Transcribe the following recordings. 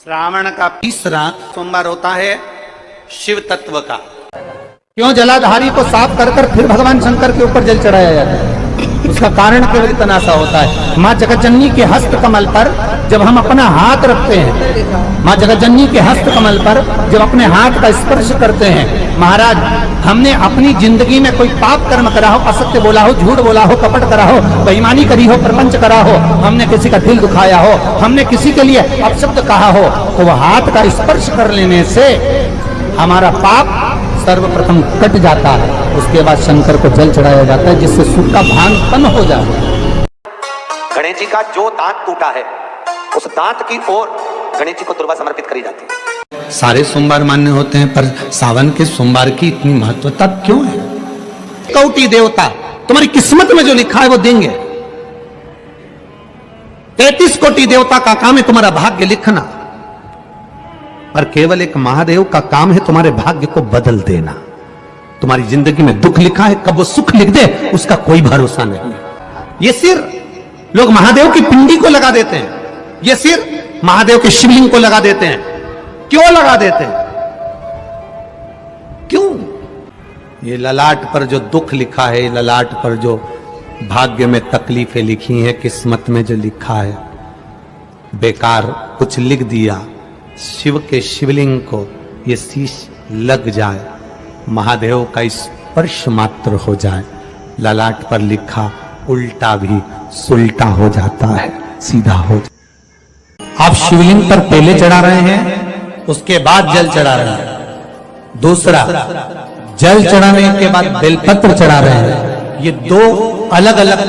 श्रावण का तीसरा सोमवार होता है शिव तत्व का। क्यों जलाधारी को साफ कर कर फिर भगवान शंकर के ऊपर जल चढ़ाया जाता है? उसका कारण केवल इतना सा होता है, माँ जगतजननी के हस्त कमल पर जब हम अपना हाथ रखते हैं, माँ जगतजननी के हस्त कमल पर जब अपने हाथ का स्पर्श करते हैं, महाराज हमने अपनी जिंदगी में कोई पाप कर्म करा हो, असत्य बोला हो, झूठ बोला हो, कपट करा हो, बेईमानी करी हो, प्रपंच करा हो, हमने किसी का दिल दुखाया हो, हमने किसी के लिए अपशब्द कहा हो, तो वह हाथ का स्पर्श कर लेने से हमारा पाप सर्वप्रथम कट जाता है। उसके बाद शंकर को जल चढ़ाया जाता है जिससे सुख का भान उत्पन्न हो जाता है। गणेश जी का जो दांत टूटा है उस दांत की ओर गणेश जी को दुर्वा समर्पित करी जाती है। सारे सोमवार मान्य होते हैं, पर सावन के सोमवार की इतनी महत्वता क्यों है? कौटी देवता तुम्हारी किस्मत में जो लिखा है वो देंगे। 33 कोटि देवता का काम है तुम्हारा भाग्य लिखना, पर केवल एक महादेव का काम है तुम्हारे भाग्य को बदल देना। तुम्हारी जिंदगी में दुख लिखा है, कब वो सुख लिख दे उसका कोई भरोसा नहीं। ये सिर लोग महादेव की पिंडी को लगा देते हैं, ये सिर महादेव के शिवलिंग को लगा देते हैं। क्यों लगा देते हैं? क्यों? ये ललाट पर जो दुख लिखा है, ललाट पर जो भाग्य में तकलीफें लिखी हैं, किस्मत में जो लिखा है, बेकार कुछ लिख दिया, शिव के शिवलिंग को ये शीश लग जाए, महादेव का स्पर्श मात्र हो जाए, ललाट पर लिखा उल्टा भी सुल्टा हो जाता है, सीधा हो जाता। आप शिवलिंग पर पहले चढ़ा रहे हैं, उसके बाद जल चढ़ा रहे हैं। दूसरा, जल चढ़ाने के बाद बेलपत्र चढ़ा रहे हैं। ये दो अलग अलग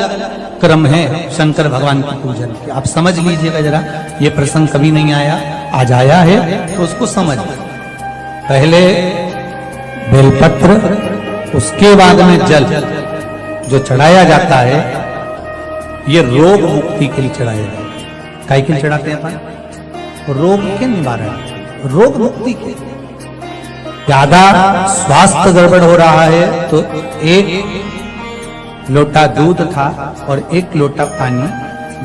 क्रम है शंकर भगवान की पूजन के। आप समझ लीजिएगा जरा, ये प्रसंग कभी नहीं आया, आज आया है तो उसको समझ। पहले बेलपत्र, उसके बाद में जल जो चढ़ाया जाता है, ये रोग मुक्ति के लिए चढ़ाया जाता है। काहे के लिए चढ़ाते हैं अपन? रोग के निवारण, रोग मुक्ति के। ज्यादा स्वास्थ्य गड़बड़ हो रहा है तो एक लोटा दूध था और एक लोटा पानी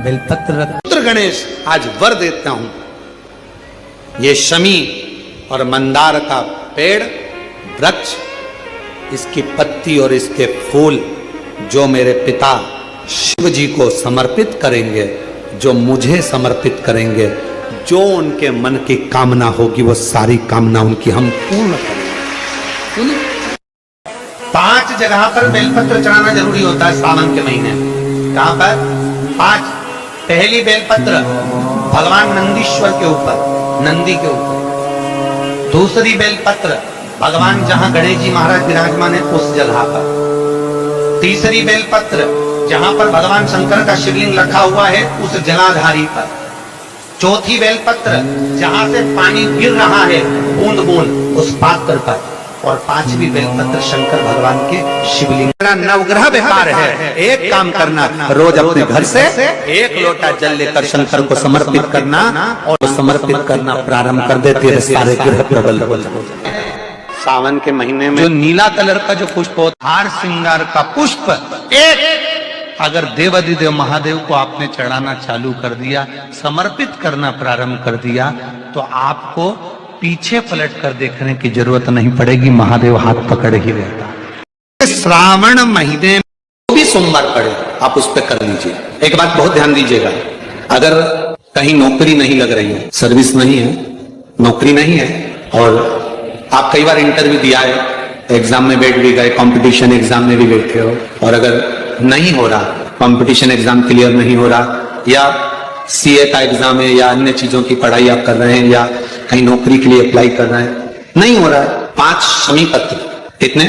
बेलपत्र रख। पुत्र गणेश आज वर देता हूं, ये शमी और मंदार का पेड़ वृक्ष, इसकी पत्ती और इसके फूल जो मेरे पिता शिव जी को समर्पित करेंगे, जो मुझे समर्पित करेंगे, जो उनके मन की कामना होगी वो सारी कामना उनकी हम पूर्ण करेंगे। 5 जगह पर बेलपत्र चढ़ाना जरूरी होता है सावन के महीने में। कहां पर? 5। पहली बेलपत्र भगवान नंदीश्वर के ऊपर, नंदी के ऊपर। दूसरी बेलपत्र भगवान जहां गणेश जी महाराज विराजमान है उस जगह पर। तीसरी बेलपत्र जहां पर भगवान शंकर का शिवलिंग रखा हुआ है उस जलाधारी पर। चौथी बेलपत्र जहां से पानी गिर रहा है बूंद बूंद उस पात्र पर। और 5वीं बेलपत्र शंकर भगवान के शिवलिंग। नवग्रह व्यापार है, एक काम करना, रोज अपने घर से 1 लोटा जल लेकर शंकर को समर्पित करना, और समर्पित करना प्रारंभ कर देते हैं, सारे ग्रह प्रबल हो जाते हैं। सावन के महीने में जो नीला कलर का जो पुष्प होता, हार श्रृंगार का पुष्प, एक अगर देवाधिदेव महादेव को आपने चढ़ाना चालू कर दिया, समर्पित करना प्रारंभ कर दिया, तो आपको पीछे पलट कर देखने की जरूरत नहीं पड़ेगी, महादेव हाथ पकड़ ही रहता। श्रावण महीने में भी सोमवार पड़े, आप उस पर कर लीजिए। एक बात बहुत ध्यान दीजिएगा, अगर कहीं नौकरी नहीं लग रही है, सर्विस नहीं है, नौकरी नहीं है, और आप कई बार इंटरव्यू दिया है, एग्जाम में बैठ भी गए, कंपटीशन एग्जाम में भी बैठे हो, और अगर नहीं हो रहा, कंपटीशन एग्जाम क्लियर नहीं हो रहा, या सीए का एग्जाम है, या अन्य चीजों की पढ़ाई आप कर रहे हैं, या कहीं नौकरी के लिए अप्लाई कर रहे हैं, नहीं हो रहा है, 5 शमी पत्र, कितने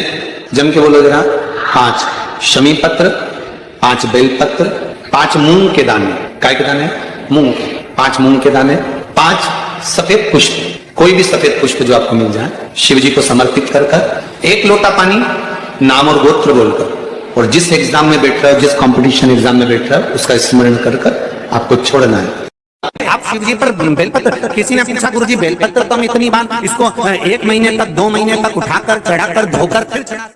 जम के बोलो जरा? 5 शमी पत्र, 5 बेल पत्र, 5 मूंग के दाने। काय के दाने? मूंग। 5 मूंग के दाने, 5 सफेद पुष्प, कोई भी सफेद पुष्प जो आपको मिल जाए, शिव जी को समर्पित कर 1 लोटा पानी, नाम और गोत्र बोलकर, और जिस एग्जाम में बैठ रहे हो, जिस कंपटीशन एग्जाम में बैठ रहे हो, उसका स्मरण कर आपको छोड़ना है। आप शिव जी पर बेलपत्र, किसी ने पूछा गुरुजी बेलपत्र तो हम इतनी बार इसको 1 महीने तक, 2 महीने तक उठाकर, चढ़ाकर, धोकर फिर चढ़ा